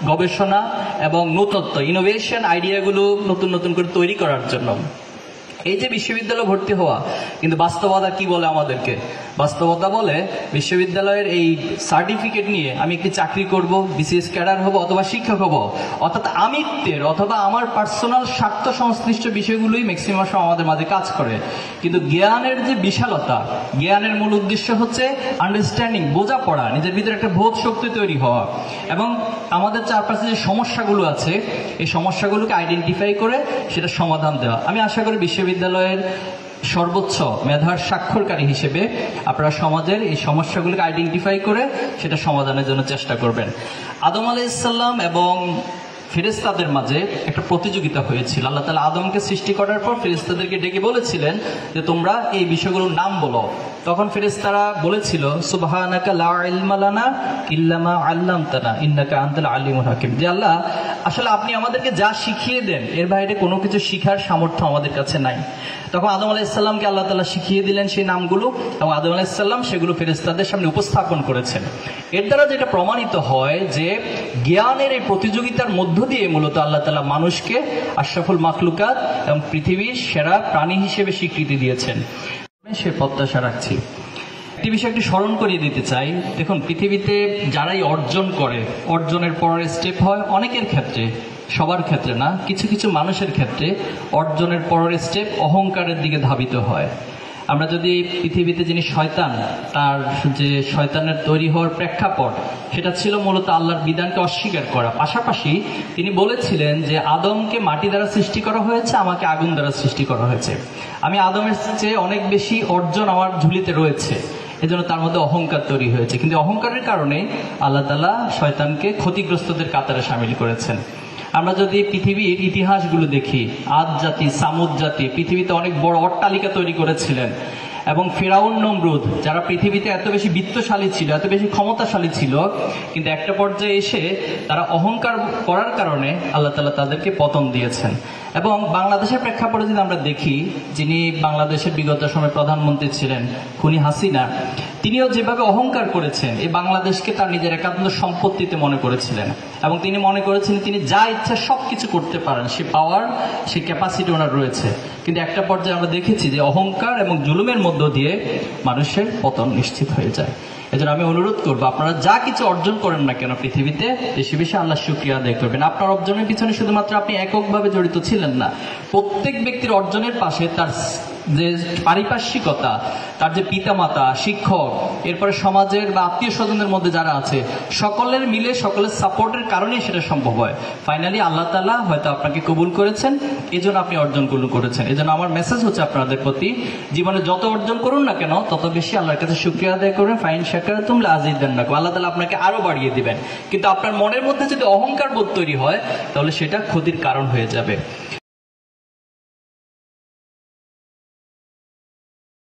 গবেষণা এবং নতুনত্ব ইনোভেশন আইডিয়াগুলো নতুন নতুন করে তৈরি করার জন্য। এই যে বিশ্ববিদ্যালয়ে ভর্তি হওয়া, কিন্তু বাস্তবতা কি বলে আমাদেরকে? বাস্তবতা বলে বিশ্ববিদ্যালয়ের এই সার্টিফিকেট নিয়ে আমি একটি চাকরি করব, বিসিএস ক্যাডার হব অথবা শিক্ষক হব, অর্থাৎ আমিত্বের অথবা আমার পার্সোনাল স্বার্থ সংশ্লিষ্ট বিষয়গুলোই ম্যাক্সিমাম সময় আমাদের মাঝে কাজ করে। কিন্তু জ্ঞানের যে বিশালতা, জ্ঞানের মূল উদ্দেশ্য হচ্ছে আন্ডারস্ট্যান্ডিং, বোঝাপড়া, নিজের ভিতরে একটা বোধ শক্তি তৈরি হওয়া এবং আমাদের চারপাশে যে সমস্যাগুলো আছে এই সমস্যাগুলোকে আইডেন্টিফাই করে সেটা সমাধান দেওয়া। আমি আশা করি বিশ্ববিদ্যালয়ের সর্বোচ্চ মেধার স্বাক্ষরকারী হিসেবে আপনারা সমাজের এই সমস্যাগুলোকে আইডেন্টিফাই করে সেটা সমাধানের জন্য চেষ্টা করবেন। আদম আলাইহিস সালাম এবং ফেরেশতাদের মাঝে একটা প্রতিযোগিতা হয়েছিল। আল্লাহ তাআলা আদমকে সৃষ্টি করার পর ফেরেশতাদেরকে ডেকে বলেছিলেন যে তোমরা এই বিষয়গুলোর নাম বলো। তখন ফেরেশতারা বলেছিল সুবহানাকা লা ইলমা লানা ইল্লা মা আল্লামতানা ইন্নাকা আনতাল আলিমুল হাকিম, যে আল্লাহ আসলে আপনি আমাদেরকে যা শিখিয়ে দেন এর বাইরে কোনো কিছু শিখার সামর্থ্য আমাদের কাছে নাই। তখন আদম আলাইহিস সালামকে আল্লাহ তাআলা শিখিয়ে দিলেন সেই নামগুলো এবং আদম আলাইহিস সালাম সেগুলো ফেরেশতাদের সামনে উপস্থাপন করেছেন। এর দ্বারা যেটা প্রমাণিত হয় যে জ্ঞানের এই প্রতিযোগিতার মধ্য দিয়ে মূলত আল্লাহ তাআলা মানুষকে আশরাফুল মাখলুকাত এবং পৃথিবীর সেরা প্রাণী হিসেবে স্বীকৃতি দিয়েছেন। সে প্রত্যাশা রাখছি। একটি বিষয় একটু স্মরণ করিয়ে দিতে চাই। দেখুন, পৃথিবীতে যারাই অর্জন করে, অর্জনের পরের স্টেপ হয় অনেকের ক্ষেত্রে, সবার ক্ষেত্রে না, কিছু কিছু মানুষের ক্ষেত্রে অর্জনের পরের স্টেপ অহংকারের দিকে ধাবিত হয়। আমরা যদি পৃথিবীতে যিনি শয়তান, তার যে শয়তানের তৈরি হওয়ার প্রেক্ষাপট সেটা ছিল মূলত আল্লাহর বিধানকে অস্বীকার করা। পাশাপাশি তিনি বলেছিলেন যে আদমকে মাটি দ্বারা সৃষ্টি করা হয়েছে, আমাকে আগুন দ্বারা সৃষ্টি করা হয়েছে, আমি আদমের চেয়ে অনেক বেশি অর্জন আমার ঝুলিতে রয়েছে, এজন্য তার মধ্যে অহংকার তৈরি হয়েছে। কিন্তু অহংকারের কারণে আল্লাহ তাআলা শয়তানকে ক্ষতিগ্রস্তদের কাতারে শামিল করেছেন। আমরা যদি পৃথিবীর ইতিহাসগুলো দেখি, আদ জাতি, সামুদ জাতি পৃথিবীতে অনেক বড় অট্টালিকা তৈরি করেছিলেন এবং ফিরাউন, নমরুদ যারা পৃথিবীতে এত বেশি বিত্তশালী ছিল, এত বেশি ক্ষমতাশালী ছিল, কিন্তু একটা পর্যায়ে এসে তারা অহংকার করার কারণে আল্লাহ তাআলা তাদেরকে পতন দিয়েছেন। এবং বাংলাদেশের প্রেক্ষাপটে যদি আমরা দেখি, যিনি বাংলাদেশের বিগত সময় প্রধানমন্ত্রী ছিলেন খুনি হাসিনা, তিনিও যেভাবে অহংকার করেছেন, এই বাংলাদেশকে তার নিজের একান্ত সম্পত্তিতে মনে করেছিলেন এবং তিনি মনে করেছিলেন তিনি যা ইচ্ছা সবকিছু করতে পারেন, সে পাওয়ার, সে ক্যাপাসিটি ওনার রয়েছে। কিন্তু একটা পর্যায়ে আমরা দেখেছি যে অহংকার এবং জুলুমের মধ্য দিয়ে মানুষের পতন নিশ্চিত হয়ে যায়। এজন্য আমি অনুরোধ করবো, আপনারা যা কিছু অর্জন করেন না কেন পৃথিবীতে, বেশি বেশি আল্লাহর শুকরিয়া আদায় করবেন। আপনার অর্জনের পিছনে শুধুমাত্র আপনি এককভাবে জড়িত ছিলেন না, প্রত্যেক ব্যক্তির অর্জনের পাশে তার যে পারিপার্শ্বিকতা, তার যে পিতামাতা, শিক্ষক, এরপরে সমাজের বা আত্মীয় স্বজনের মধ্যে যারা আছে, সকলের মিলে সকলের সাপোর্টের কারণেই সেটা সম্ভব হয়। ফাইনালি আল্লাহ তাআলা হয়তো আপনাকে কবুল করেছেন, এজন্য আপনি অর্জনগুলো করেছেন। এজন্য আমার মেসেজ হচ্ছে আপনাদের প্রতি, জীবনে যত অর্জন করুন না কেন তত বেশি আল্লাহর কাছে শুকরিয়া আদায় করবেন। ফাইন শাকারতুম লাযিদান্নাকুম, আল্লাহ তাআলা আপনাকে আরো বাড়িয়ে দিবেন। কিন্তু আপনার মনের মধ্যে যদি অহংকার বোধ তৈরি হয় তাহলে সেটা ক্ষতির কারণ হয়ে যাবে।